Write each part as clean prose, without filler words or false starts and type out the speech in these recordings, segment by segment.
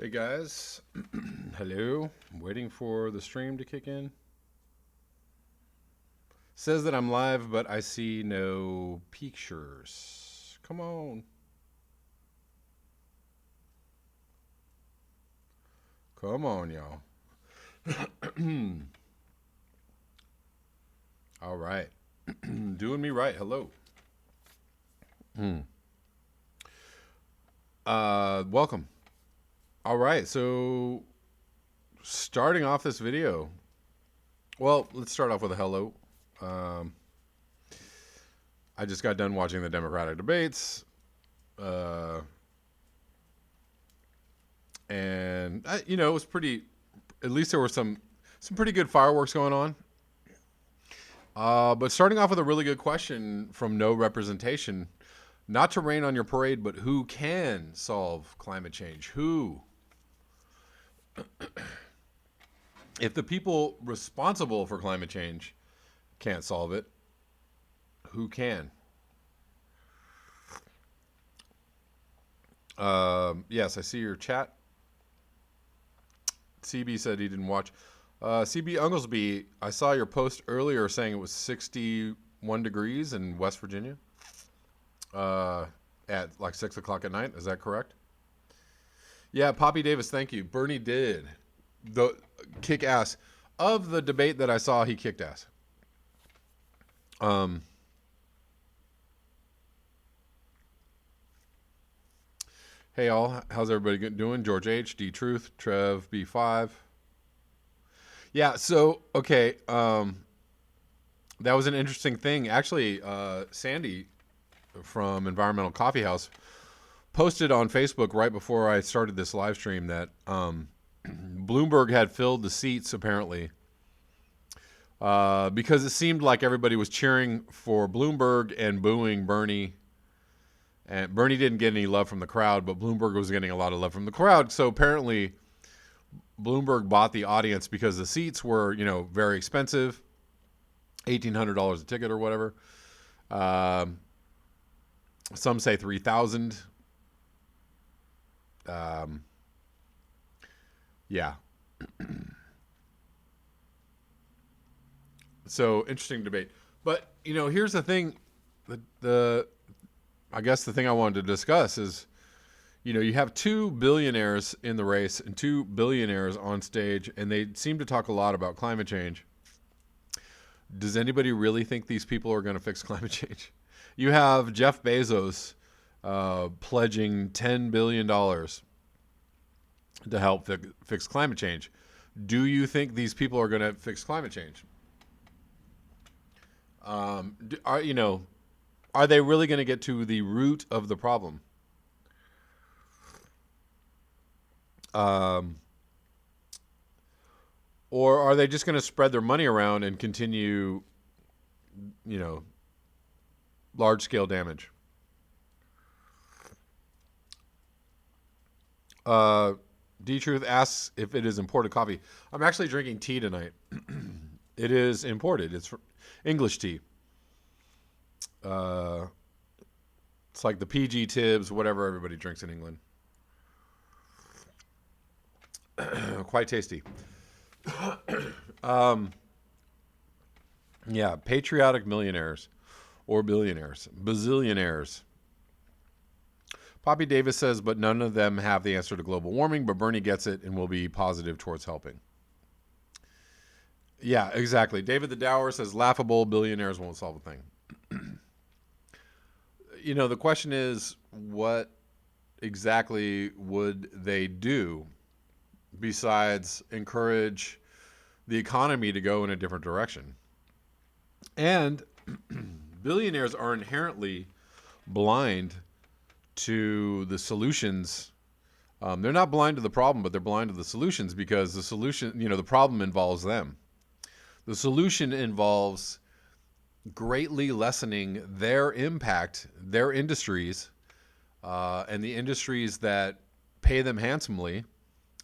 Hey guys, hello. I'm waiting for the stream to kick in. Says that I'm live, but I see no pictures. Come on. Come on, y'all. All right. Doing me right. Hello. Welcome. All right. So, starting off this video. Well, let's start off with a hello. Um, I just got done watching the Democratic debates. And it was pretty. At least there were some pretty good fireworks going on. But starting off with a really good question from No Representation, not to rain on your parade, but who can solve climate change? Who? If the people responsible for climate change can't solve it, who can? Yes, I see your chat. CB said he didn't watch. CB Unglesby, I saw your post earlier saying it was 61 degrees in West Virginia at like 6 o'clock at night. Is that correct? Yeah, Poppy Davis, thank you. Bernie did the kick ass. Of the debate that I saw, he kicked ass. Hey all, how's everybody doing? George H, D Truth, Trev B5. Yeah, so okay, that was an interesting thing. Actually, Sandy from Environmental Coffee House posted on Facebook right before I started this live stream that Bloomberg had filled the seats apparently because it seemed like everybody was cheering for Bloomberg and booing Bernie. And Bernie didn't get any love from the crowd, but Bloomberg was getting a lot of love from the crowd. So apparently Bloomberg bought the audience because the seats were, very expensive, $1,800 a ticket or whatever. Some say $3,000. Yeah. So interesting debate. But here's the thing. I guess the thing I wanted to discuss is, you have two billionaires in the race and two billionaires on stage, and they seem to talk a lot about climate change. Does anybody really think these people are going to fix climate change? You have Jeff Bezos pledging $10 billion to help fix climate change. Do you think these people are going to fix climate change? Are they really going to get to the root of the problem? Or are they just going to spread their money around and continue, large-scale damage? D-Truth asks if it is imported coffee. I'm actually drinking tea tonight. It is imported. It's English tea. It's like the PG Tibbs, whatever everybody drinks in England. Quite tasty. Yeah, patriotic millionaires or billionaires, bazillionaires. Poppy Davis says, but none of them have the answer to global warming, but Bernie gets it and will be positive towards helping. Yeah, exactly. David the Dower says, laughable, billionaires won't solve a thing. The question is, what exactly would they do besides encourage the economy to go in a different direction? And billionaires are inherently blind to the solutions. They're not blind to the problem, but they're blind to the solutions because the solution, the problem involves them. The solution involves greatly lessening their impact, their industries, and the industries that pay them handsomely,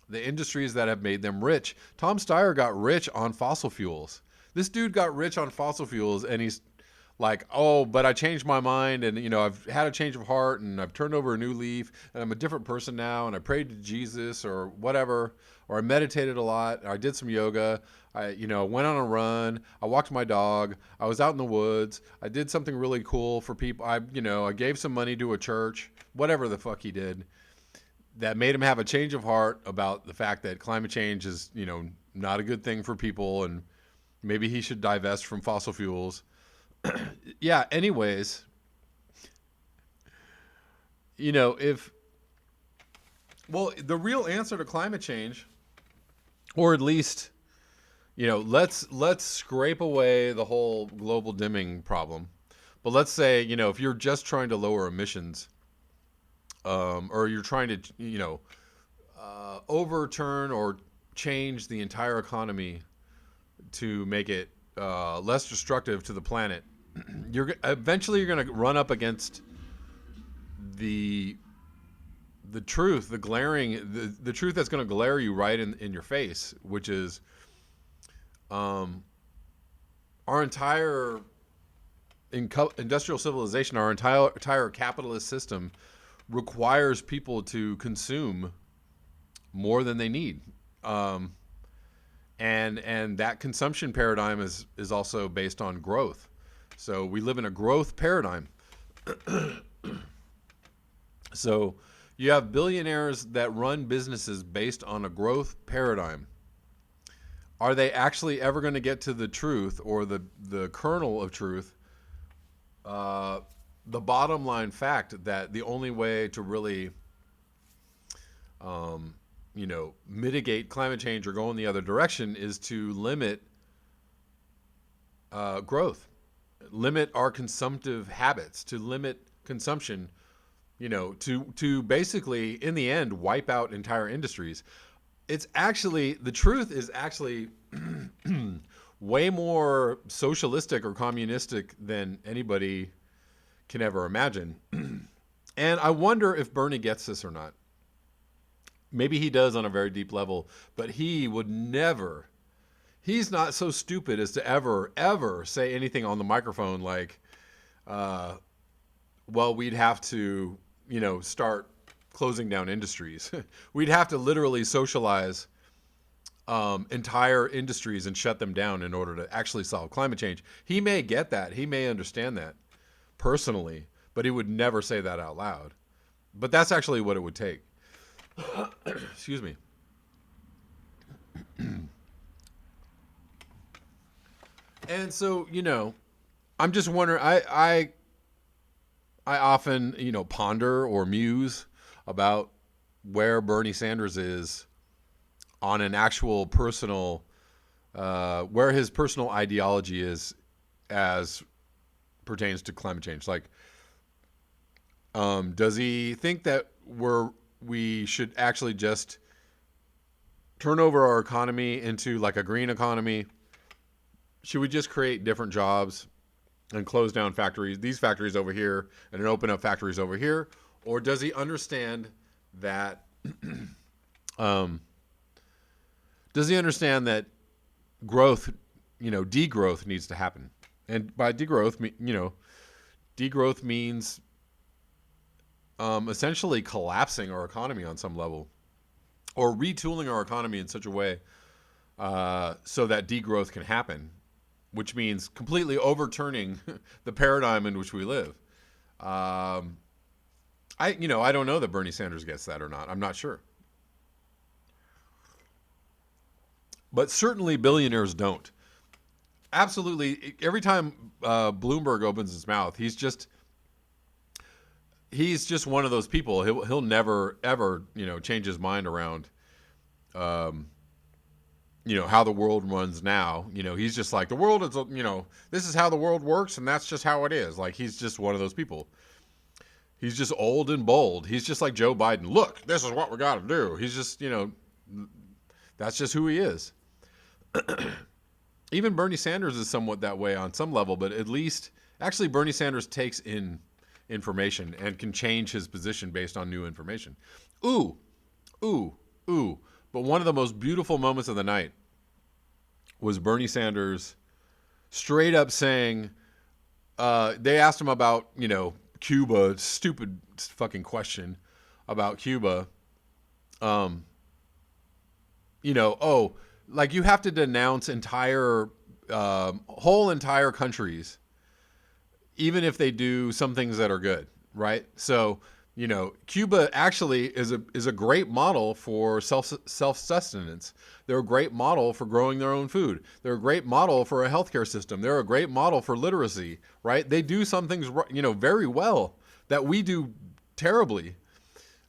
the industries that have made them rich. Tom Steyer got rich on fossil fuels. This dude got rich on fossil fuels, and he's like, oh, but I changed my mind, and I've had a change of heart, and I've turned over a new leaf, and I'm a different person now, and I prayed to Jesus or whatever, or I meditated a lot, or I did some yoga, I went on a run, I walked my dog, I was out in the woods, I did something really cool for people, I gave some money to a church, whatever the fuck he did, that made him have a change of heart about the fact that climate change is, not a good thing for people, and maybe he should divest from fossil fuels. Yeah, anyways, if the real answer to climate change, or at least, let's scrape away the whole global dimming problem. But let's say, if you're just trying to lower emissions, or you're trying to, overturn or change the entire economy to make it less destructive to the planet, you're going to run up against the truth, the truth that's going to glare you right in your face, which is our entire industrial civilization, our entire capitalist system requires people to consume more than they need. And that consumption paradigm is also based on growth. So we live in a growth paradigm. So you have billionaires that run businesses based on a growth paradigm. Are they actually ever going to get to the truth, or the kernel of truth? The bottom line fact that the only way to really mitigate climate change or go in the other direction is to limit growth, limit our consumptive habits, to limit consumption, to basically, in the end, wipe out entire industries. It's actually, the truth is actually way more socialistic or communistic than anybody can ever imagine. And I wonder if Bernie gets this or not. Maybe he does on a very deep level, but he would never, he's not so stupid as to ever say anything on the microphone like, well, we'd have to, start closing down industries. We'd have to literally socialize entire industries and shut them down in order to actually solve climate change. He may get that. He may understand that personally, but he would never say that out loud. But that's actually what it would take. Excuse me. And so, I'm just wondering, I often, ponder or muse about where Bernie Sanders is on an actual personal, where his personal ideology is as pertains to climate change. Like, does he think that we should actually just turn over our economy into like a green economy? Should we just create different jobs and close down factories, these factories over here, and then open up factories over here? Or does he understand that growth, degrowth needs to happen? And by degrowth, degrowth means essentially collapsing our economy on some level, or retooling our economy in such a way so that degrowth can happen, which means completely overturning the paradigm in which we live. I don't know that Bernie Sanders gets that or not. I'm not sure. But certainly billionaires don't. Absolutely. Every time Bloomberg opens his mouth, he's just one of those people. He'll never ever change his mind around how the world runs now. He's just like, the world is, this is how the world works, and that's just how it is. Like, he's just one of those people. He's just old and bold. He's just like Joe Biden. Look, this is what we got to do. He's just, that's just who he is. Even Bernie Sanders is somewhat that way on some level, but at least, actually, Bernie Sanders takes in information and can change his position based on new information. Ooh. But one of the most beautiful moments of the night was Bernie Sanders straight up saying, They asked him about, Cuba. Stupid fucking question about Cuba. Um, oh, like you have to denounce whole entire countries, even if they do some things that are good, right? So, Cuba actually is a great model for self sustenance. They're a great model for growing their own food. They're a great model for a healthcare system. They're a great model for literacy, right? They do some things, very well that we do terribly,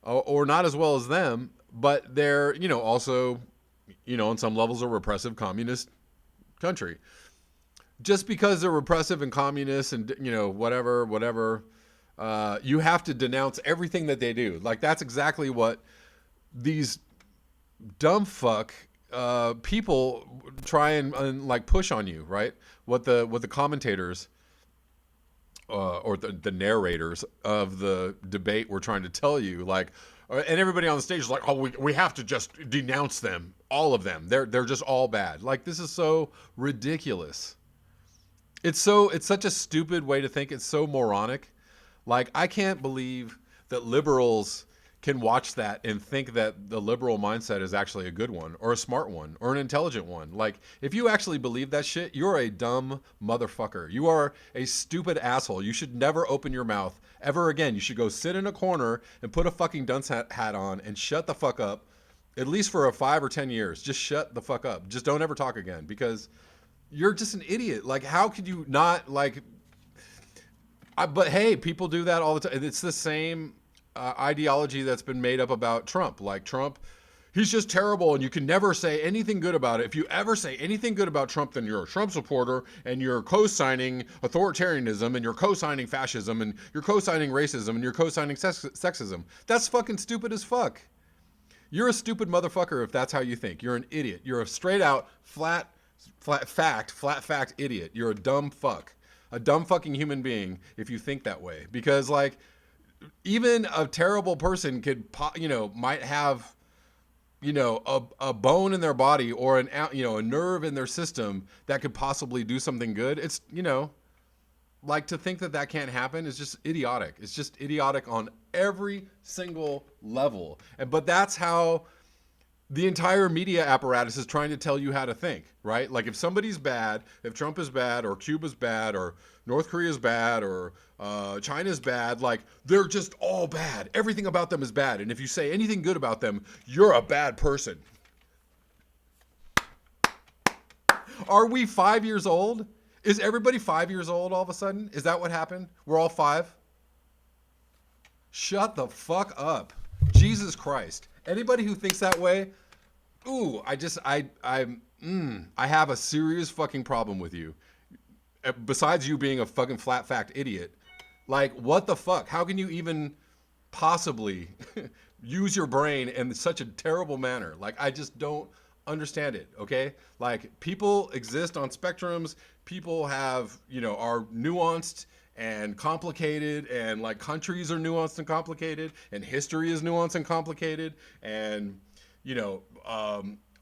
or not as well as them. But they're, also, on some levels, a repressive communist country. Just because they're repressive and communist and whatever, you have to denounce everything that they do. Like that's exactly what these dumb fuck people try and like push on you, right? What the commentators or the narrators of the debate were trying to tell you, like, and everybody on the stage is like, oh, we have to just denounce them, all of them. They're just all bad. Like this is so ridiculous. It's such a stupid way to think. It's so moronic. Like I can't believe that liberals can watch that and think that the liberal mindset is actually a good one or a smart one or an intelligent one. Like if you actually believe that shit, you're a dumb motherfucker. You are a stupid asshole. You should never open your mouth ever again. You should go sit in a corner and put a fucking dunce hat on and shut the fuck up. At least for 5 or 10 years. Just shut the fuck up. Just don't ever talk again because you're just an idiot. Like, how could you not, like... but, hey, people do that all the time. It's the same ideology that's been made up about Trump. Like, Trump, he's just terrible, and you can never say anything good about it. If you ever say anything good about Trump, then you're a Trump supporter, and you're co-signing authoritarianism, and you're co-signing fascism, and you're co-signing racism, and you're co-signing sexism. That's fucking stupid as fuck. You're a stupid motherfucker if that's how you think. You're an idiot. You're a straight-out, flat fact idiot. You're a dumb fuck. A dumb fucking human being if you think that way. Because, like, even a terrible person might have, a bone in their body or a nerve in their system that could possibly do something good. It's, like to think that can't happen is just idiotic. It's just idiotic on every single level. But that's how the entire media apparatus is trying to tell you how to think, right? Like if somebody's bad, if Trump is bad or Cuba's bad or North Korea's bad or China's bad, like they're just all bad. Everything about them is bad. And if you say anything good about them, you're a bad person. Are we 5 years old? Is everybody 5 years old all of a sudden? Is that what happened? We're all 5? Shut the fuck up. Jesus Christ. Anybody who thinks that way, I have a serious fucking problem with you. Besides you being a fucking flat fact idiot. Like, what the fuck? How can you even possibly use your brain in such a terrible manner? Like, I just don't understand it, okay? Like, people exist on spectrums. People have, are nuanced and complicated, and like countries are nuanced and complicated, and history is nuanced and complicated, and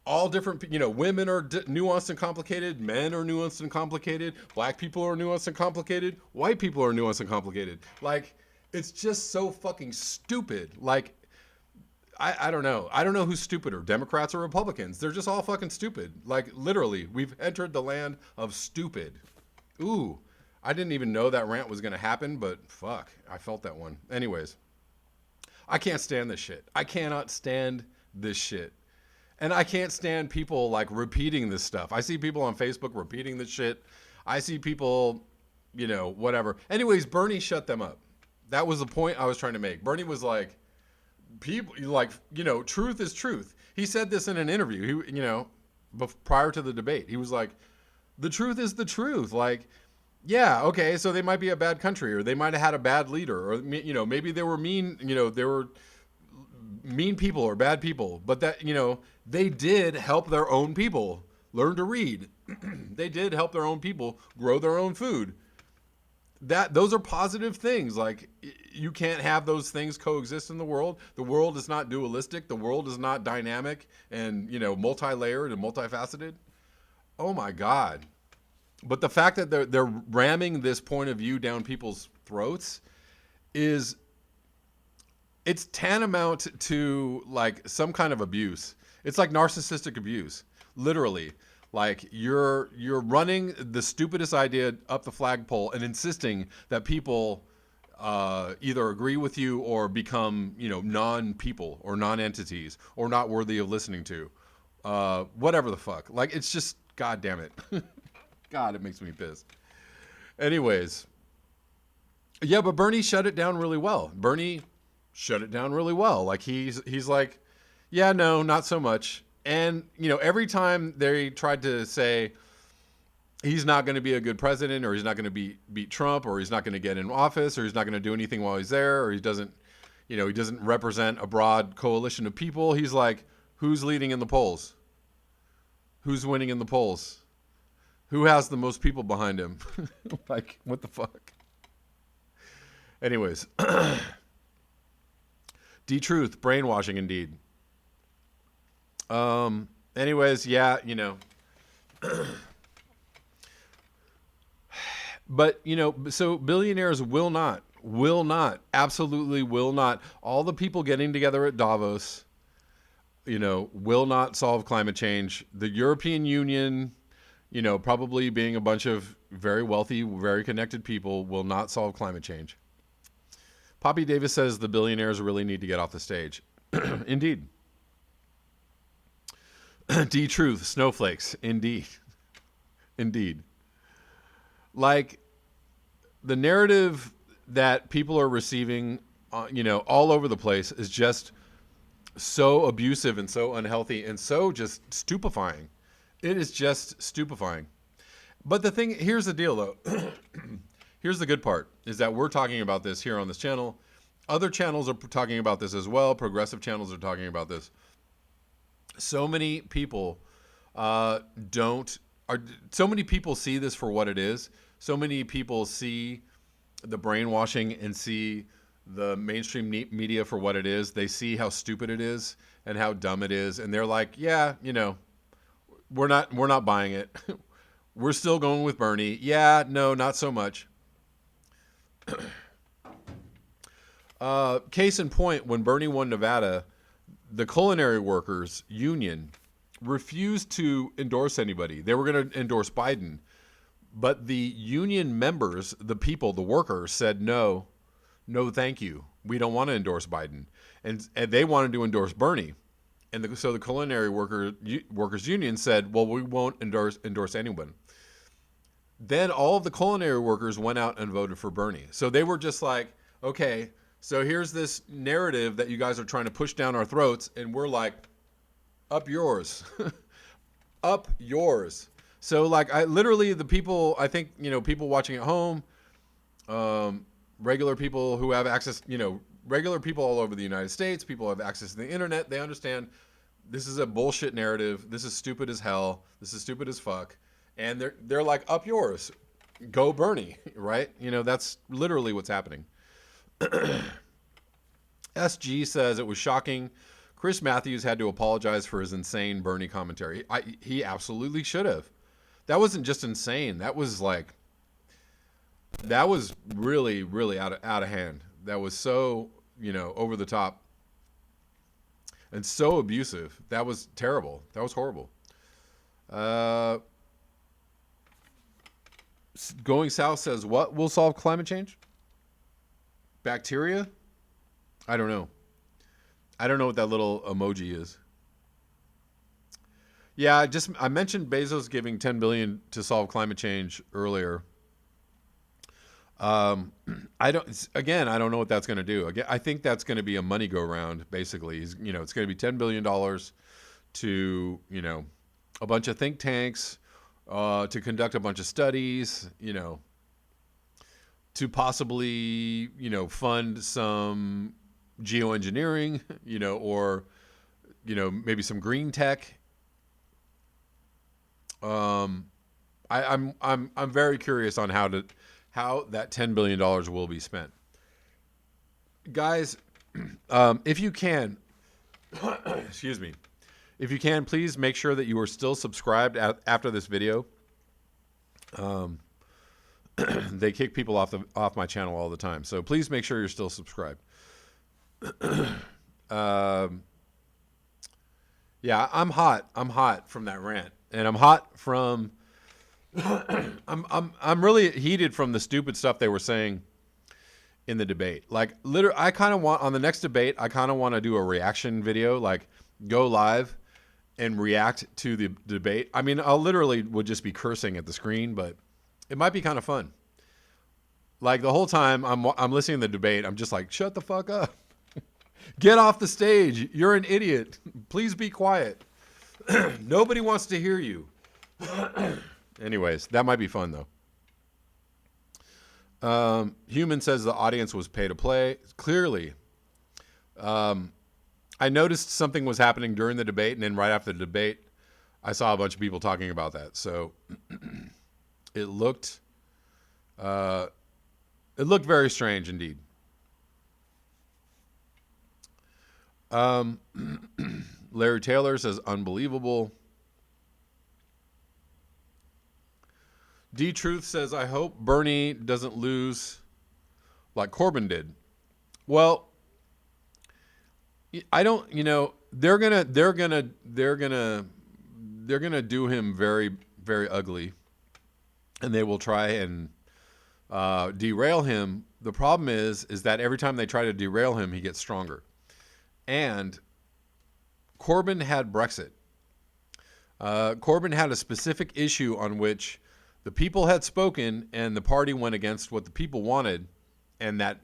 all different, women are nuanced and complicated, men are nuanced and complicated, black people are nuanced and complicated, white people are nuanced and complicated. Like, it's just so fucking stupid. Like, I don't know. I don't know who's stupider, Democrats or Republicans. They're just all fucking stupid. Like, literally, we've entered the land of stupid. Ooh. I didn't even know that rant was going to happen, but fuck, I felt that one. Anyways, I can't stand this shit. I cannot stand this shit. And I can't stand people like repeating this stuff. I see people on Facebook repeating this shit. I see people, whatever. Anyways, Bernie shut them up. That was the point I was trying to make. Bernie was like, people, like, truth is truth. He said this in an interview, prior to the debate. He was like, the truth is the truth. Like, yeah, okay, so they might be a bad country, or they might have had a bad leader, or maybe they were mean, they were mean people or bad people, but that they did help their own people learn to read. They did help their own people grow their own food. Those are positive things. Like, you can't have those things coexist in the world. The world is not dualistic. The world is not dynamic and multi-layered and multifaceted. Oh my God. But the fact that they're ramming this point of view down people's throats is, it's tantamount to like some kind of abuse. It's like narcissistic abuse, literally. Like you're running the stupidest idea up the flagpole and insisting that people either agree with you or become, non-people or non-entities or not worthy of listening to. Whatever the fuck. Like, it's just, God damn it. God, it makes me pissed. Anyways. Yeah, but Bernie shut it down really well. Bernie shut it down really well. Like, he's like, yeah, no, not so much. And, every time they tried to say he's not going to be a good president, or he's not going to beat Trump, or he's not going to get in office, or he's not going to do anything while he's there, or he doesn't represent a broad coalition of people, he's like, who's leading in the polls? Who's winning in the polls? Who has the most people behind him? Like, what the fuck? Anyways. D-Truth, brainwashing indeed. Anyways, yeah, But, so billionaires will not, absolutely will not. All the people getting together at Davos, will not solve climate change. The European Union, probably being a bunch of very wealthy, very connected people, will not solve climate change. Poppy Davis says the billionaires really need to get off the stage. Indeed. D-Truth, snowflakes. Indeed. Indeed. Like, the narrative that people are receiving, all over the place is just so abusive and so unhealthy and so just stupefying. It is just stupefying. But here's the deal, though. Here's the good part, is that we're talking about this here on this channel. Other channels are talking about this as well. Progressive channels are talking about this. So many people so many people see this for what it is. So many people see the brainwashing and see the mainstream media for what it is. They see how stupid it is and how dumb it is. And they're like, yeah, we're not buying it. We're still going with Bernie. Yeah, no, not so much. Case in point, when Bernie won Nevada, the culinary workers union refused to endorse anybody. They were going to endorse Biden. But the union members, the people, the workers, said, no, thank you. We don't want to endorse Biden. And they wanted to endorse Bernie. And so the culinary workers union said, well, we won't endorse anyone. Then all of the culinary workers went out and voted for Bernie. So they were just like, okay, so here's this narrative that you guys are trying to push down our throats. And we're like, up yours. Up yours. So like the people, I think, people watching at home, regular people who have access, regular people all over the United States, people who have access to the internet, they understand this is a bullshit narrative. This is stupid as hell. This is stupid as fuck. And they're like, up yours, go Bernie, right? That's literally what's happening. SG says it was shocking. Chris Matthews had to apologize for his insane Bernie commentary. He absolutely should have. That wasn't just insane. That was really, really out of hand. That was so, over the top and so abusive. That was terrible. That was horrible. Going South says, what will solve climate change? Bacteria? I don't know. I don't know what that little emoji is. Yeah, I mentioned Bezos giving $10 billion to solve climate change earlier. I don't know what that's going to do. Again, I think that's going to be a money go round. Basically, it's going to be $10 billion to, a bunch of think tanks, to conduct a bunch of studies, to possibly, fund some geoengineering, or, maybe some green tech. I'm very curious on how that $10 billion will be spent. Guys, if you can, excuse me, if you can, please make sure that you are still subscribed after this video. Um, they kick people off my channel all the time. So please make sure you're still subscribed. um, yeah, I'm hot. I'm hot from that rant, and I'm hot from. I'm really heated from the stupid stuff they were saying in the debate. Like, literally, I kind of want on the next debate. I kind of want to do a reaction video, like go live and react to the debate. I mean, I'll literally would just be cursing at the screen, but it might be kind of fun. Like the whole time I'm listening to the debate, I'm just like, shut the fuck up. Get off the stage. You're an idiot. Please be quiet. Nobody wants to hear you. Anyways, that might be fun though. Human says the audience was pay to play. Clearly. I noticed something was happening during the debate, and then right after the debate, I saw a bunch of people talking about that. So it looked very strange indeed. Larry Taylor says unbelievable. D Truth says I hope Bernie doesn't lose like Corbyn did. Well, I don't, they're gonna do him very, very ugly, and they will try and derail him. The problem is that every time they try to derail him, he gets stronger. And Corbyn had Brexit. Corbyn had a specific issue on which the people had spoken, and the party went against what the people wanted, and that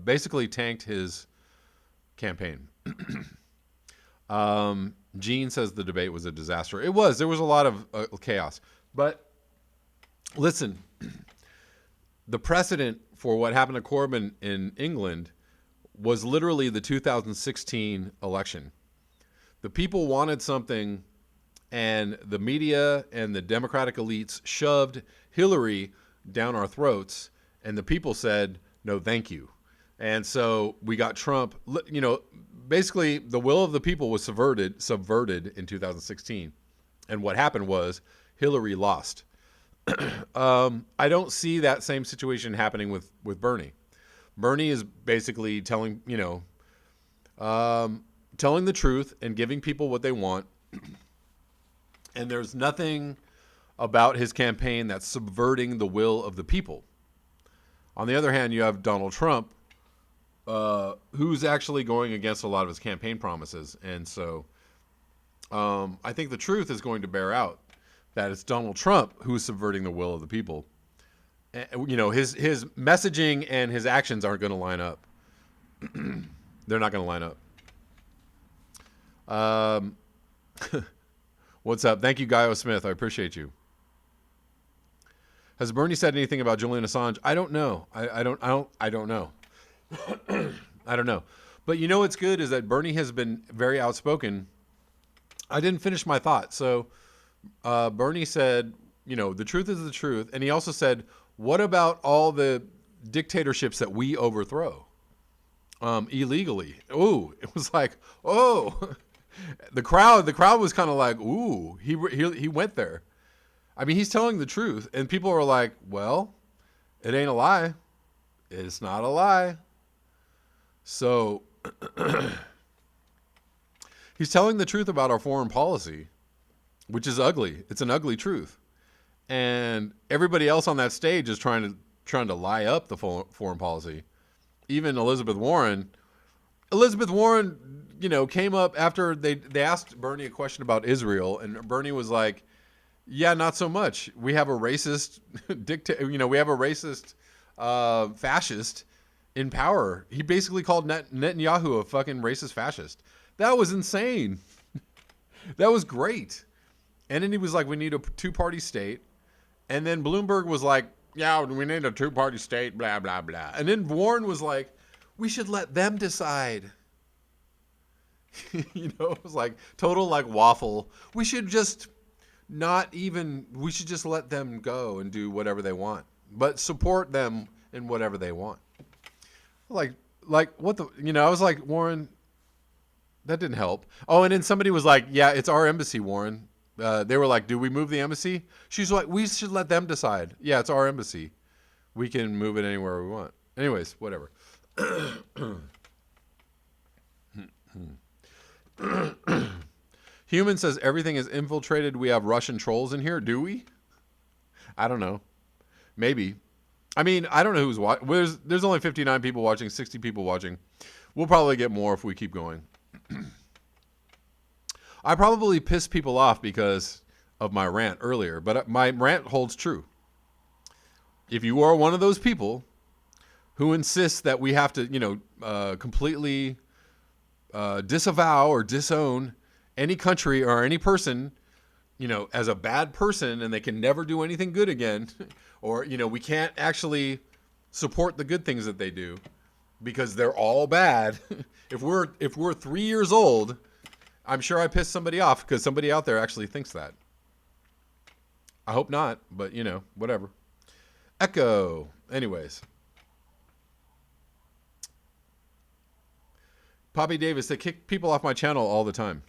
basically tanked his campaign. Gene says the debate was a disaster. It was. There was a lot of chaos. But listen, the precedent for what happened to Corbyn in England was literally the 2016 election. The people wanted something, and the media and the Democratic elites shoved Hillary down our throats, and the people said, no, thank you. And so we got Trump. Basically the will of the people was subverted in 2016. And what happened was Hillary lost. I don't see that same situation happening with Bernie. Bernie is basically telling the truth and giving people what they want. And there's nothing about his campaign that's subverting the will of the people. On the other hand, you have Donald Trump, who's actually going against a lot of his campaign promises. And so I think the truth is going to bear out that it's Donald Trump who's subverting the will of the people. His messaging and his actions aren't going to line up. They're not going to line up. What's up? Thank you, Guyo Smith. I appreciate you. Has Bernie said anything about Julian Assange? I don't know. I don't know. I don't know. But what's good is that Bernie has been very outspoken. I didn't finish my thought. So Bernie said, the truth is the truth. And he also said, what about all the dictatorships that we overthrow illegally? Ooh, it was like, oh, the crowd was kind of like, ooh, he went there. I mean, he's telling the truth, and people are like, well, it ain't a lie. It's not a lie. So he's telling the truth about our foreign policy, which is ugly. It's an ugly truth. And everybody else on that stage is trying to lie up the foreign policy. Even Elizabeth Warren, came up after they asked Bernie a question about Israel, and Bernie was like, yeah, not so much. We have a racist we have a racist fascist in power. He basically called Netanyahu a fucking racist fascist. That was insane. That was great. And then he was like, we need a two-party state. And then Bloomberg was like, yeah, we need a two-party state, blah, blah, blah. And then Warren was like, we should let them decide. It was like total like waffle. We should just let them go and do whatever they want, but support them in whatever they want. Like what the, I was like, Warren, that didn't help. Oh, and then somebody was like, yeah, it's our embassy, Warren. They were like, "Do we move the embassy?" She's like, "We should let them decide." Yeah, it's our embassy. We can move it anywhere we want. Anyways, whatever. Human says everything is infiltrated. We have Russian trolls in here. Do we? I don't know. Maybe. I mean, I don't know who's watching. There's only 59 people watching, 60 people watching. We'll probably get more if we keep going. I probably pissed people off because of my rant earlier, but my rant holds true. If you are one of those people who insists that we have to, completely disavow or disown any country or any person, as a bad person, and they can never do anything good again, or, we can't actually support the good things that they do because they're all bad. If we're 3 years old, I'm sure I pissed somebody off because somebody out there actually thinks that. I hope not, but whatever. Echo. Anyways. Poppy Davis, they kick people off my channel all the time.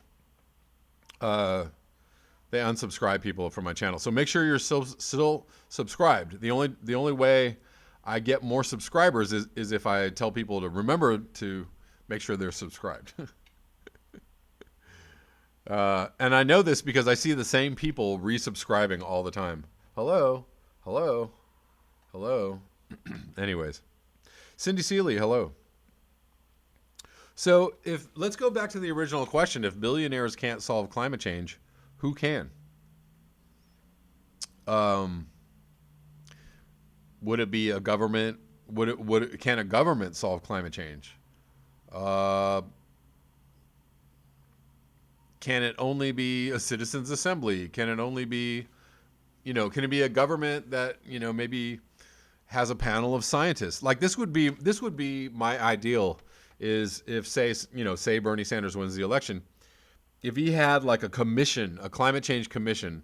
They unsubscribe people from my channel. So make sure you're still subscribed. The only way I get more subscribers is if I tell people to remember to make sure they're subscribed. And I know this because I see the same people resubscribing all the time. Hello. Anyways. Cindy Seeley, hello. So let's go back to the original question. If billionaires can't solve climate change, who can? Would it be a government? Can a government solve climate change? Can it only be a citizens' assembly? Can it only be, can it be a government that, maybe has a panel of scientists? Like this would be my ideal, is if say Bernie Sanders wins the election, if he had like a commission, a climate change commission,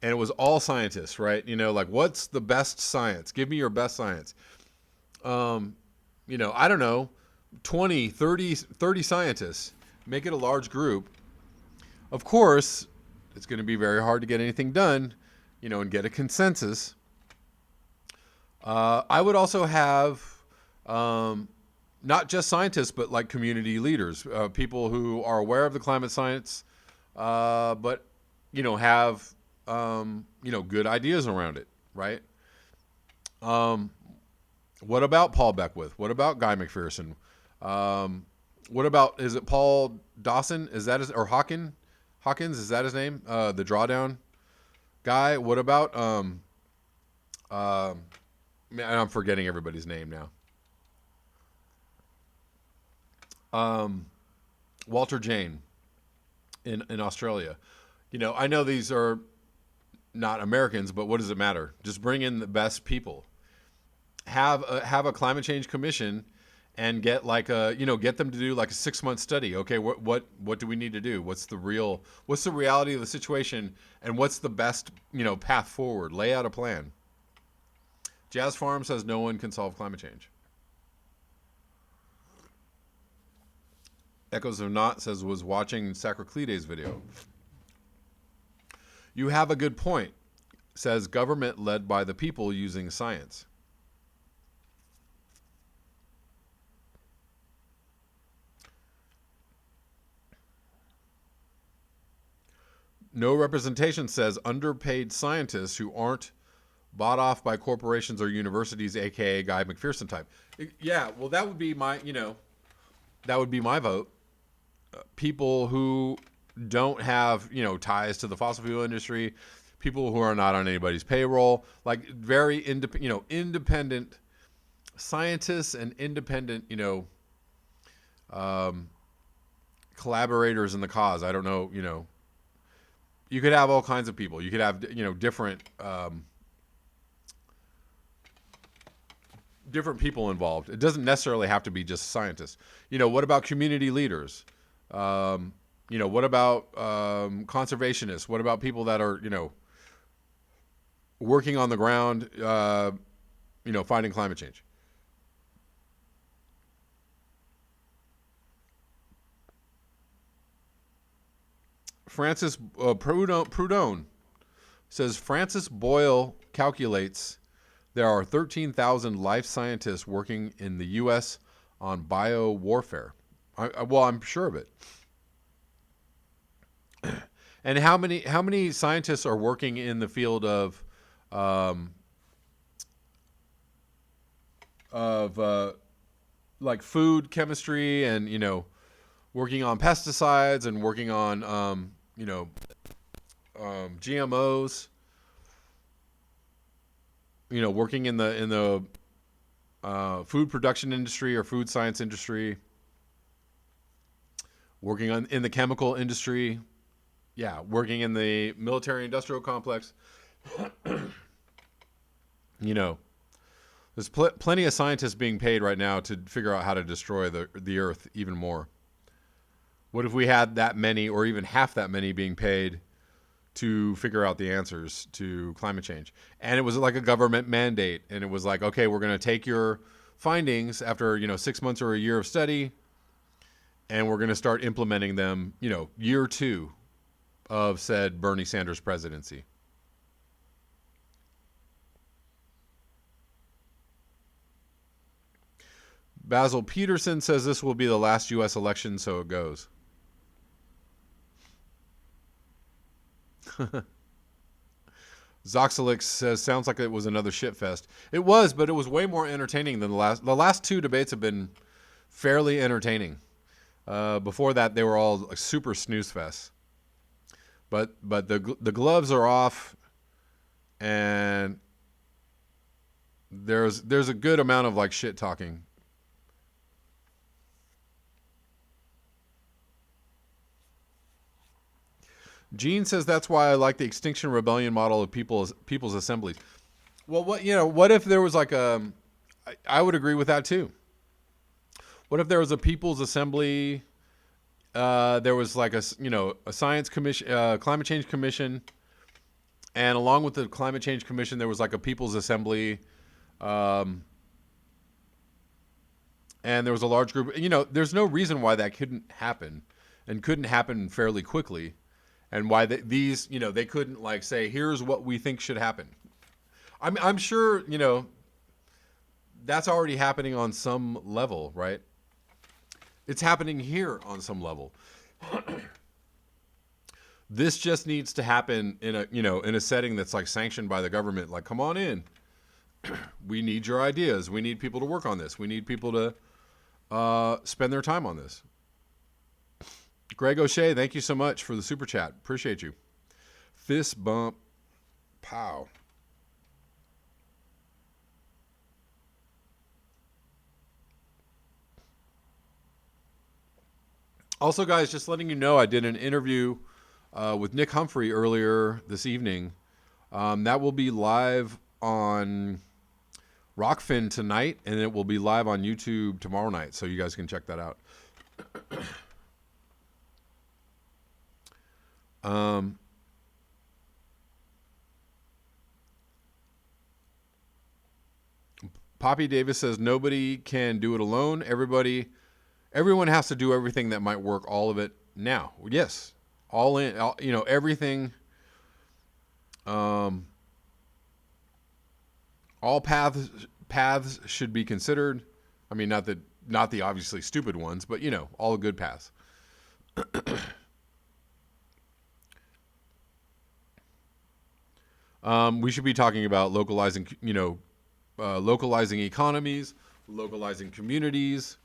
and it was all scientists, right? Like what's the best science? Give me your best science. I don't know, 20, 30 scientists, make it a large group. Of course, it's going to be very hard to get anything done, and get a consensus. I would also have not just scientists, but like community leaders, people who are aware of the climate science, but have good ideas around it, right? What about Paul Beckwith? What about Guy McPherson? What about, is it Paul Dawson? Is that or Hawkins? Is that his name? The drawdown guy. What about I'm forgetting everybody's name now. Walter Jane in Australia. I know these are not Americans, but what does it matter? Just bring in the best people. Have a climate change commission, and get get them to do like a 6-month study. Okay, what do we need to do? What's the reality of the situation, and what's the best path forward? Lay out a plan. Jazz Farm says no one can solve climate change. Echoes of Not says was watching Sacroclides' video. You have a good point. Says government led by the people using science. No representation says underpaid scientists who aren't bought off by corporations or universities, aka Guy McPherson type. Yeah, well, that would be my vote. People who don't have ties to the fossil fuel industry, people who are not on anybody's payroll, like very independent scientists and independent collaborators in the cause. I don't know, you could have all kinds of people. You could have different people involved. It doesn't necessarily have to be just scientists. What about community leaders? What about conservationists? What about people that are working on the ground, fighting climate change? Francis Prudhomme says Francis Boyle calculates there are 13,000 life scientists working in the U.S. on biowarfare. Well, I'm sure of it. And how many scientists are working in the field of like food chemistry and working on pesticides and working on GMOs. Working in the food production industry or food science industry, working in the chemical industry, working in the military industrial complex. There's plenty of scientists being paid right now to figure out how to destroy the Earth even more. What if we had that many, or even half that many, being paid to figure out the answers to climate change? And it was like a government mandate, and it was like, okay, we're going to take your findings after 6 months or a year of study, and we're going to start implementing them year 2 of said Bernie Sanders presidency. Basil Peterson says this will be the last U.S. election, so it goes. Zoxalix says, sounds like it was another shitfest. It was, but it was way more entertaining than the last 2 debates have been fairly entertaining. Before that, they were all like super snooze fests. But the gloves are off, and there's a good amount of like shit talking. Gene says that's why I like the Extinction Rebellion model of people's assemblies. Well, what if there was like I would agree with that too. What if there was a people's assembly? There was like a science commission, climate change commission, and along with the climate change commission, there was like a people's assembly, and there was a large group. There's no reason why that couldn't happen, and couldn't happen fairly quickly. And why these, they couldn't like say, here's what we think should happen. I'm sure, that's already happening on some level, right? It's happening here on some level. This just needs to happen in a setting that's like sanctioned by the government. Like, come on in. We need your ideas. We need people to work on this. We need people to spend their time on this. Greg O'Shea, thank you so much for the super chat. Appreciate you. Fist bump. Pow. Also, guys, just letting you know, I did an interview with Nick Humphrey earlier this evening. That will be live on Rockfin tonight, and it will be live on YouTube tomorrow night, so you guys can check that out. Poppy Davis says nobody can do it alone. Everyone has to do everything that might work. All of it now. Yes, all in. Everything. All paths should be considered. I mean, not the obviously stupid ones, but all the good paths. We should be talking about localizing economies, localizing communities,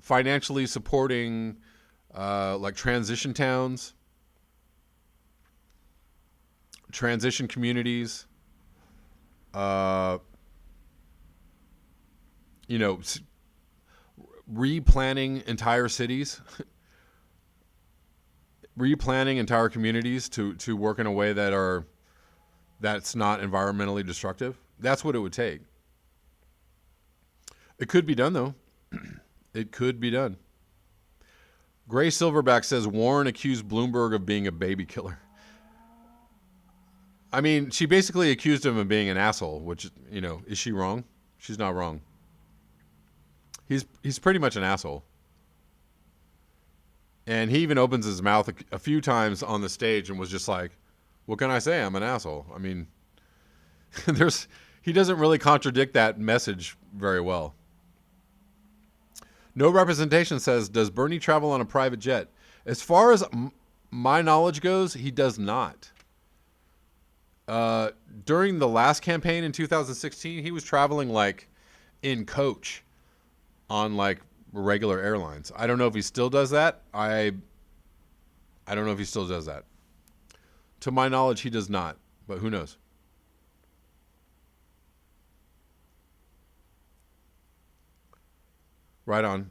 financially supporting like transition towns, transition communities, replanning entire cities. Replanning entire communities to work in a way that's not environmentally destructive. That's what it would take. It could be done, though. It could be done. Gray Silverback says Warren accused Bloomberg of being a baby killer. I mean, she basically accused him of being an asshole, which, is she wrong? She's not wrong. He's pretty much an asshole. And he even opens his mouth a few times on the stage and was just like, what can I say? I'm an asshole. I mean, he doesn't really contradict that message very well. No representation says, does Bernie travel on a private jet? As far as my knowledge goes, he does not. During the last campaign in 2016, he was traveling like in coach on like regular airlines. I don't know if he still does that. I don't know if he still does that. To my knowledge, he does not, but who knows? Right on.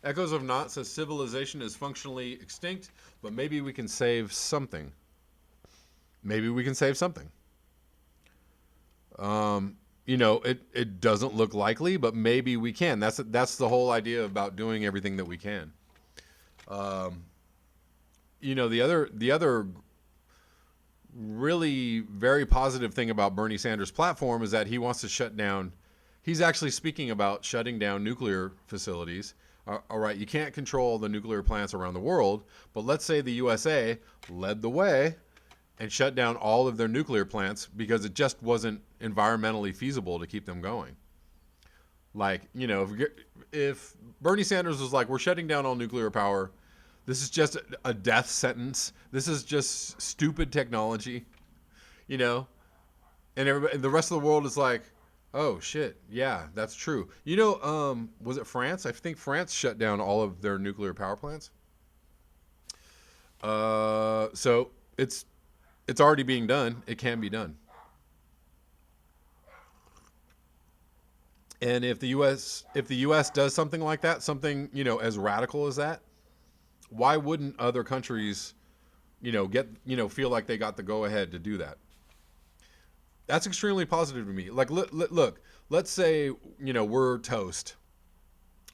Echoes of Not says civilization is functionally extinct, but maybe we can save something. Maybe we can save something. It doesn't look likely, but maybe we can. That's the whole idea about doing everything that we can. The other really very positive thing about Bernie Sanders' platform is that he wants to shut down. He's actually speaking about shutting down nuclear facilities. All right, you can't control the nuclear plants around the world, but let's say the USA led the way and shut down all of their nuclear plants because it just wasn't environmentally feasible to keep them going. Like, if Bernie Sanders was like, we're shutting down all nuclear power, this is just a death sentence, this is just stupid technology, and everybody, the rest of the world is like, oh shit, yeah, that's true. Was it France? I think France shut down all of their nuclear power plants. So it's already being done. It can be done. And if the US does something like that, something, as radical as that, why wouldn't other countries, feel like they got the go ahead to do that? That's extremely positive to me. Like, look, let's say, we're toast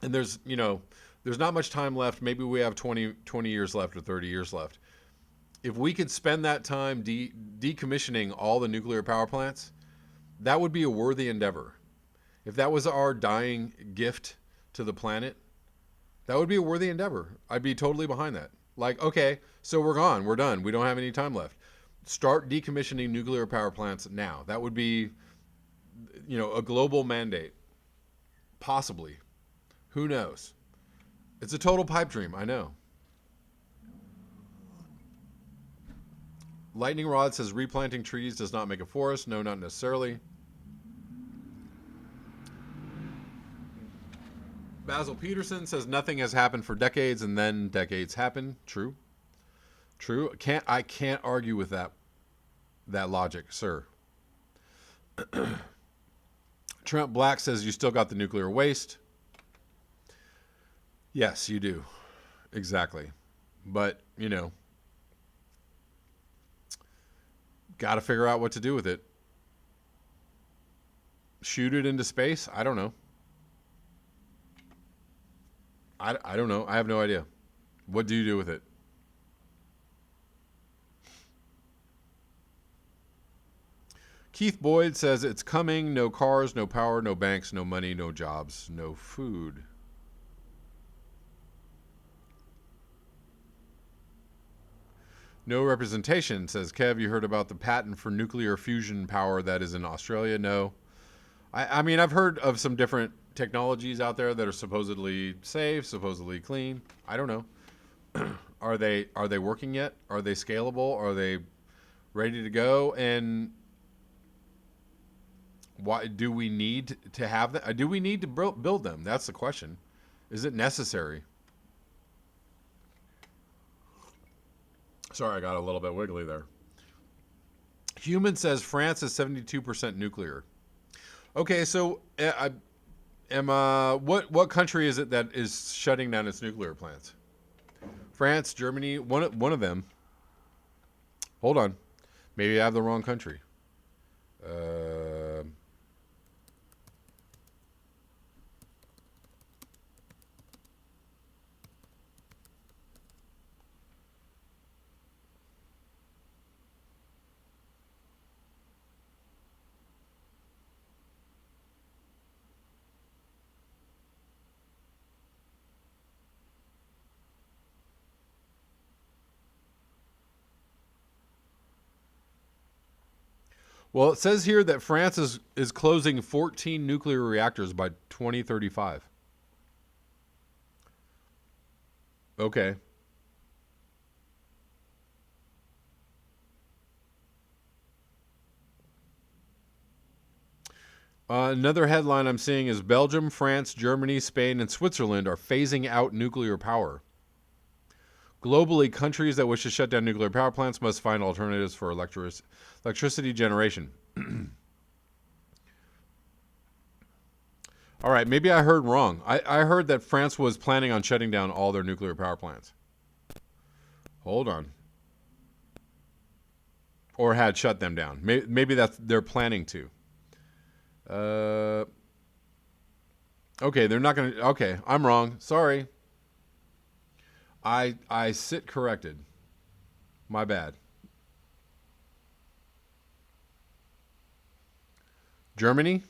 and there's not much time left. Maybe we have 20 years left or 30 years left. If we could spend that time decommissioning all the nuclear power plants, that would be a worthy endeavor. If that was our dying gift to the planet, that would be a worthy endeavor. I'd be totally behind that. Like, okay, so we're gone. We're done. We don't have any time left. Start decommissioning nuclear power plants now. That would be, a global mandate. Possibly. Who knows? It's a total pipe dream, I know. Lightning Rod says replanting trees does not make a forest. No, not necessarily. Basil Peterson says nothing has happened for decades and then decades happen. True. I can't argue with that logic, sir. Trent Black says you still got the nuclear waste. Yes, you do. Exactly. But, got to figure out what to do with it. Shoot it into space? I don't know. I don't know. I have no idea. What do you do with it? Keith Boyd says it's coming. No cars, no power, no banks, no money, no jobs, no food. No representation, says Kev. You heard about the patent for nuclear fusion power that is in Australia? No. I mean, I've heard of some different technologies out there that are supposedly safe, supposedly clean. I don't know. Are they working yet? Are they scalable? Are they ready to go? And why do we need to have them? Do we need to build them? That's the question. Is it necessary? Sorry, I got a little bit wiggly there. Human says France is 72% nuclear. Okay, so what country is it that is shutting down its nuclear plants? France, Germany, one of them. Hold on, maybe I have the wrong country. Well, it says here that France is closing 14 nuclear reactors by 2035. Okay. Another headline I'm seeing is Belgium, France, Germany, Spain, and Switzerland are phasing out nuclear power. Globally, countries that wish to shut down nuclear power plants must find alternatives for electricity generation. All right, maybe I heard wrong. I heard that France was planning on shutting down all their nuclear power plants. Hold on. Or had shut them down. Maybe they're planning to. Okay, they're not going to... Okay, I'm wrong. Sorry. I sit corrected. My bad. Germany?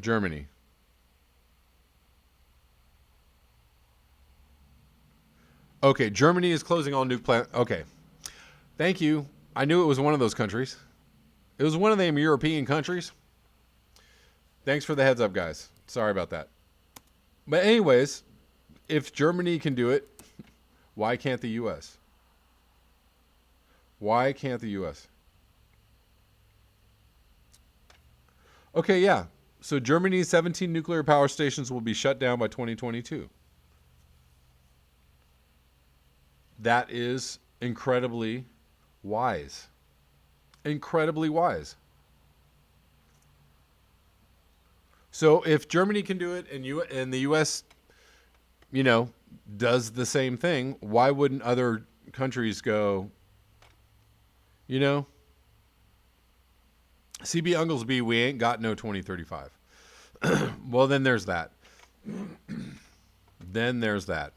Germany. Okay, Germany is closing all nuke plants. Okay. Thank you. I knew it was one of those countries. It was one of them European countries. Thanks for the heads up, guys. Sorry about that. But anyways, if Germany can do it, why can't the U.S.? Why can't the U.S.? Okay, yeah. So Germany's 17 nuclear power stations will be shut down by 2022. That is incredibly wise. Incredibly wise. So if Germany can do it and the U.S., does the same thing, why wouldn't other countries go, CB Unglesby, we ain't got no 2035. Well, then there's that. Then there's that.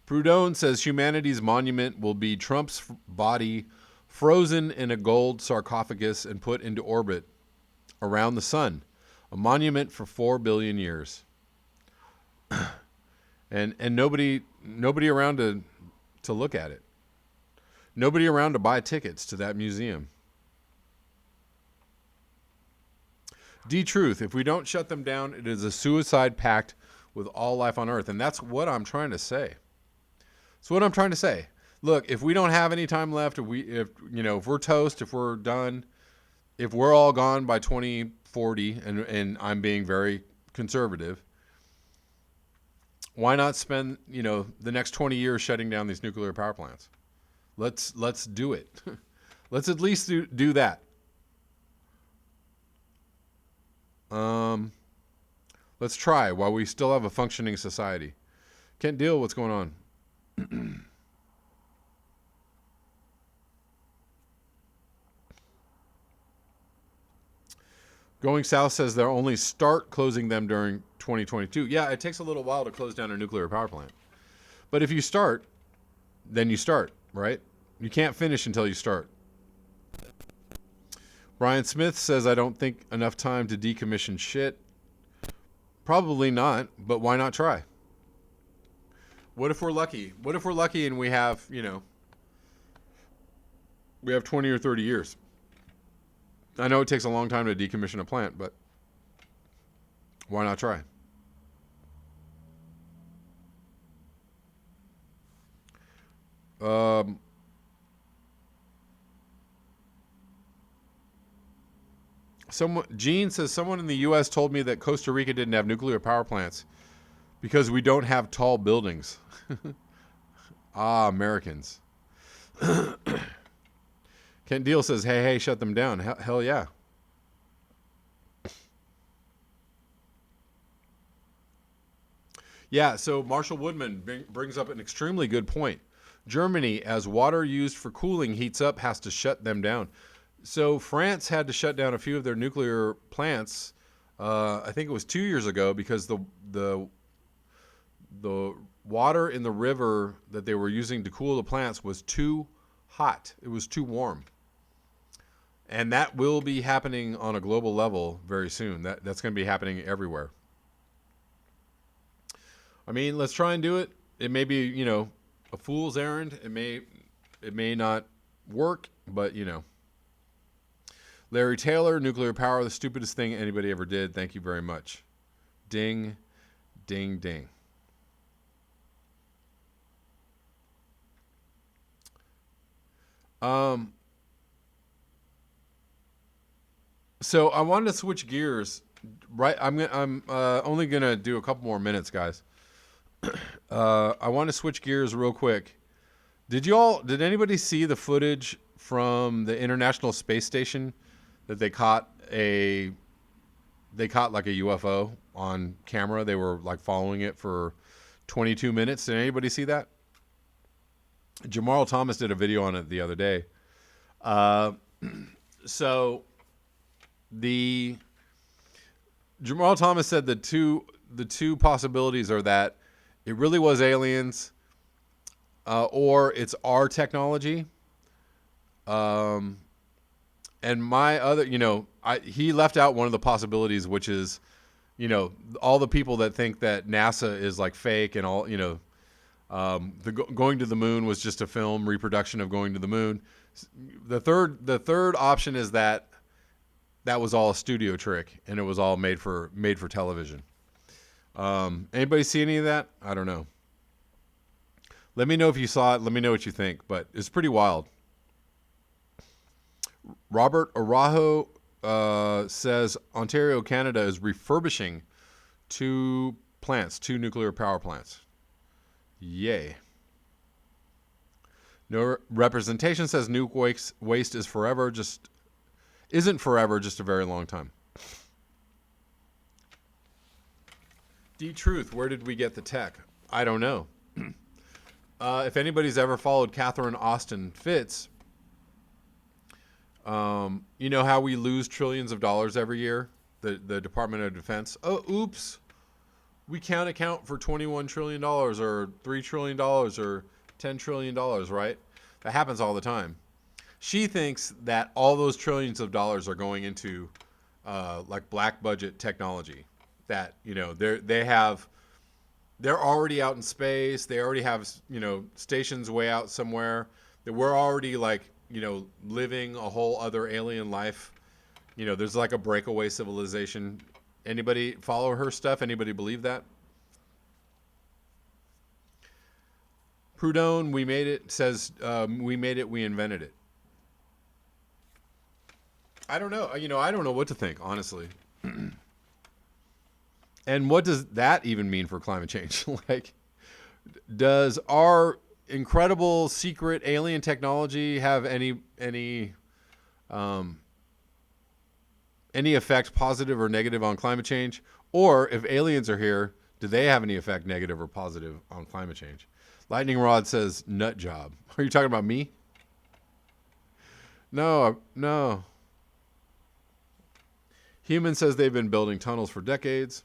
Proudhon says humanity's monument will be Trump's body frozen in a gold sarcophagus and put into orbit around the sun, a monument for 4 billion years. and nobody around to look at it. Nobody around to buy tickets to that museum. D-Truth, if we don't shut them down, it is a suicide pact with all life on Earth. And that's what I'm trying to say. That's what I'm trying to say. Look, if we don't have any time left, if we're toast, if we're done, if we're all gone by 2040, and I'm being very conservative, why not spend, the next 20 years shutting down these nuclear power plants? Let's do it. Let's at least do that. Let's try while we still have a functioning society. Can't deal what's going on. Going South says they'll only start closing them during 2022. Yeah, it takes a little while to close down a nuclear power plant. But if you start, then you start, right? You can't finish until you start. Brian Smith says, I don't think enough time to decommission shit. Probably not, but why not try? What if we're lucky? What if we're lucky and we have, we have 20 or 30 years? I know it takes a long time to decommission a plant, but why not try? Gene says someone in the U.S. told me that Costa Rica didn't have nuclear power plants because we don't have tall buildings. Americans. Kent Deal says, hey, shut them down. Hell yeah. Yeah, so Marshall Woodman brings up an extremely good point. Germany, as water used for cooling heats up, has to shut them down. So France had to shut down a few of their nuclear plants, I think it was 2 years ago, because the water in the river that they were using to cool the plants was too hot. It was too warm. And that will be happening on a global level very soon. That's going to be happening everywhere. I mean, let's try and do it. it may be, a fool's errand. It may not work, but Larry Taylor, nuclear power, the stupidest thing anybody ever did. Thank you very much. Ding, ding, ding. So I wanted to switch gears. Right, I'm only gonna do a couple more minutes, guys. I want to switch gears real quick. Did anybody see the footage from the International Space Station that they caught like a UFO on camera? They were like following it for 22 minutes. Did anybody see that? Jamal Thomas did a video on it the other day. So Jamal Thomas said the two possibilities are that it really was aliens, or it's our technology. And my other, he left out one of the possibilities, which is, all the people that think that NASA is like fake and all, going to the moon was just a film reproduction of going to the moon. The third option is that was all a studio trick and it was all made for television. Anybody see any of that? I don't know. Let me know if you saw it. Let me know what you think, but it's pretty wild. Robert Arajo says Ontario, Canada is refurbishing two nuclear power plants. Yay. No representation says nuke waste is forever, isn't forever, just a very long time. D-Truth, where did we get the tech? I don't know. If anybody's ever followed Catherine Austin Fitts, you know how we lose trillions of dollars every year? The Department of Defense. Oh, oops. We can't account for $21 trillion or $3 trillion or $10 trillion, right? That happens all the time. She thinks that all those trillions of dollars are going into like black budget technology. That, they're already out in space. They already have, stations way out somewhere. That we're already like, living a whole other alien life. There's like a breakaway civilization. Anybody follow her stuff? Anybody believe that? Prudhomme, we made it, says, we made it, we invented it. I don't know. I don't know what to think, honestly. And what does that even mean for climate change? Like, does our incredible secret alien technology have any effect, positive or negative, on climate change? Or if aliens are here, do they have any effect, negative or positive, on climate change? Lightning Rod says, nut job. Are you talking about me? No. Human says they've been building tunnels for decades.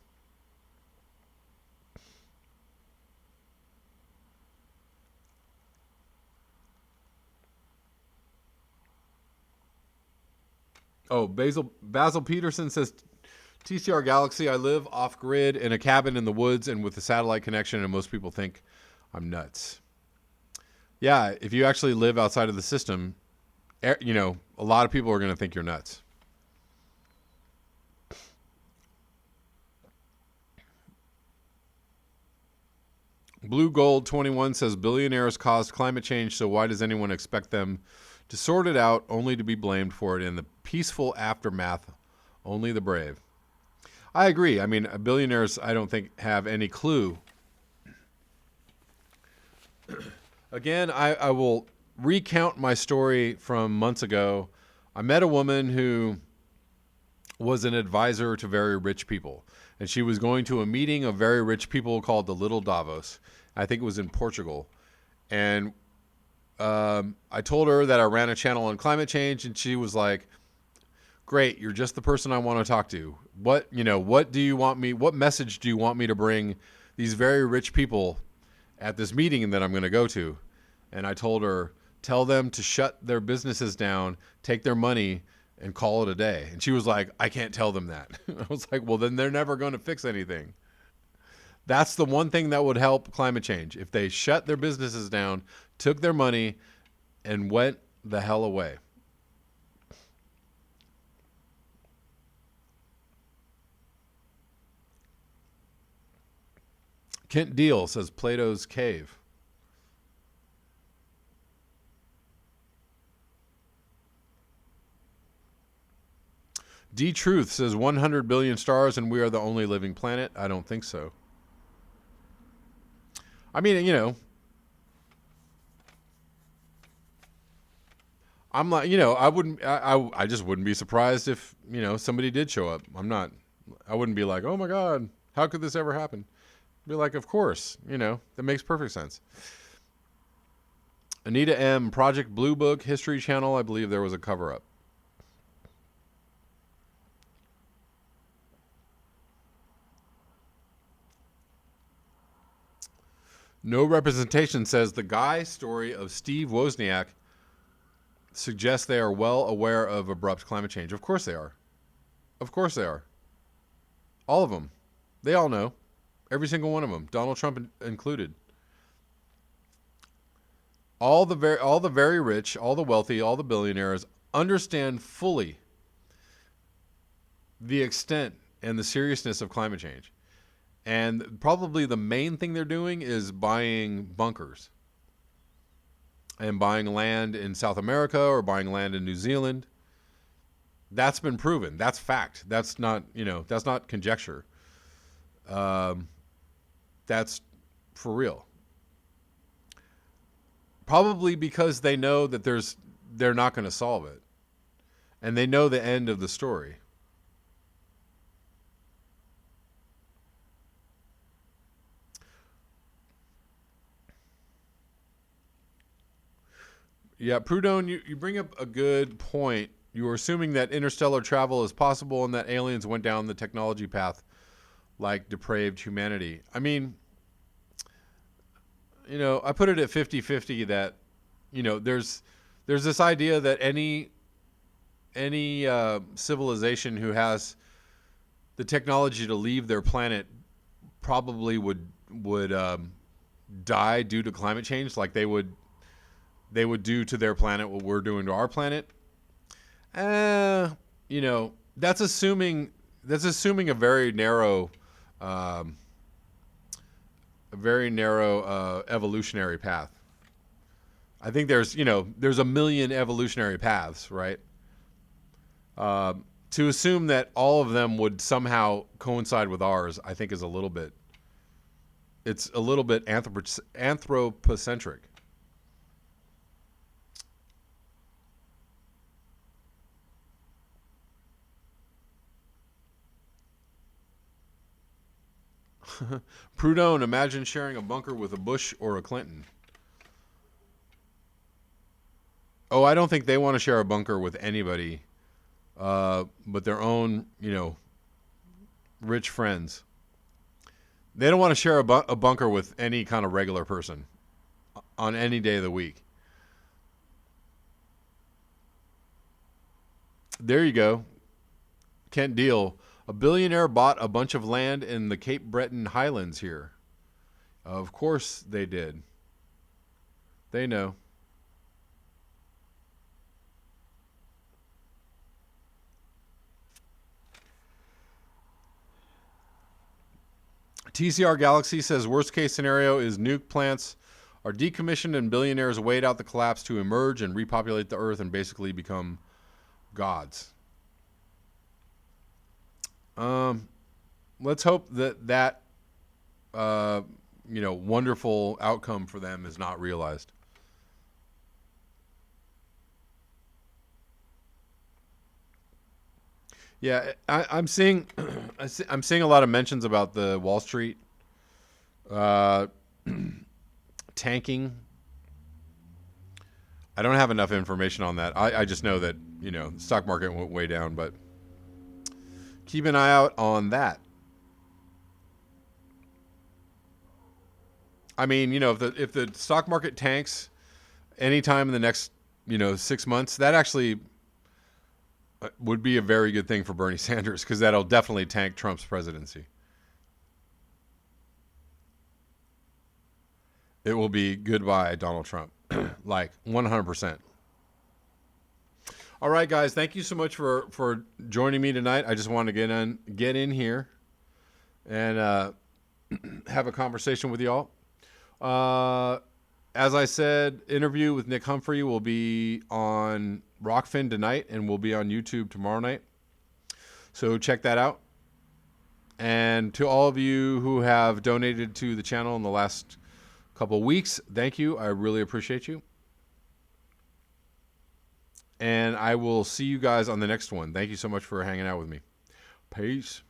Oh, Basil Peterson says, TCR Galaxy, I live off-grid in a cabin in the woods and with a satellite connection, and most people think I'm nuts. Yeah, if you actually live outside of the system, a lot of people are going to think you're nuts. Blue Gold 21 says, billionaires caused climate change, so why does anyone expect them to sort it out, only to be blamed for it in the peaceful aftermath? Only the brave. I agree. I mean, billionaires, I don't think, have any clue. Again, I will recount my story from months ago. I met a woman who was an advisor to very rich people, and she was going to a meeting of very rich people called the Little Davos. I think it was in Portugal. And I told her that I ran a channel on climate change, and she was like, great, you're just the person I want to talk to. What do you want me, what message do you want me to bring these very rich people at this meeting that I'm going to go to? And I told her, tell them to shut their businesses down, take their money, and call it a day. And she was like, I can't tell them that. I was like, well, then they're never going to fix anything. That's the one thing that would help climate change. If they shut their businesses down, took their money, and went the hell away. Kent Deal says Plato's Cave. D Truth says 100 billion stars and we are the only living planet. I don't think so. I mean, I'm like, I just wouldn't be surprised if, somebody did show up. I wouldn't be like, oh my God, how could this ever happen? I'd be like, of course, that makes perfect sense. Anita M., Project Blue Book, History Channel, I believe there was a cover up. No Representation says the guy story of Steve Wozniak suggests they are well aware of abrupt climate change. Of course they are. Of course they are. All of them. They all know. Every single one of them. Donald Trump included. All the very rich, all the wealthy, all the billionaires understand fully the extent and the seriousness of climate change. And probably the main thing they're doing is buying bunkers and buying land in South America or buying land in New Zealand. That's been proven. That's fact. That's not, that's not conjecture. That's for real. Probably because they know that they're not going to solve it. And they know the end of the story. Yeah, Prudhomme, you bring up a good point. You were assuming that interstellar travel is possible and that aliens went down the technology path like depraved humanity. I mean, I put it at 50-50 that, there's this idea that any civilization who has the technology to leave their planet probably would die due to climate change, like they would do to their planet what we're doing to our planet. That's assuming a very narrow evolutionary path. I think there's a million evolutionary paths, right? To assume that all of them would somehow coincide with ours, I think is a little bit anthropocentric. Prudhomme, imagine sharing a bunker with a Bush or a Clinton. Oh, I don't think they want to share a bunker with anybody, but their own, rich friends. They don't want to share a bunker with any kind of regular person on any day of the week. There you go. Kent Deal. A billionaire bought a bunch of land in the Cape Breton Highlands here. Of course they did. They know. TCR Galaxy says worst case scenario is nuke plants are decommissioned and billionaires wait out the collapse to emerge and repopulate the earth and basically become gods. Let's hope that wonderful outcome for them is not realized. Yeah, I'm seeing I'm seeing a lot of mentions about the Wall Street tanking. I don't have enough information on that. I just know that the stock market went way down, but keep an eye out on that. I mean, if the stock market tanks anytime in the next 6 months, that actually would be a very good thing for Bernie Sanders because that'll definitely tank Trump's presidency. it will be goodbye, Donald Trump. Like 100%. All right, guys. Thank you so much for joining me tonight. I just wanted to get in here and have a conversation with y'all. As I said, interview with Nick Humphrey will be on Rockfin tonight and will be on YouTube tomorrow night. So check that out. And to all of you who have donated to the channel in the last couple of weeks, thank you. I really appreciate you. And I will see you guys on the next one. Thank you so much for hanging out with me. Peace.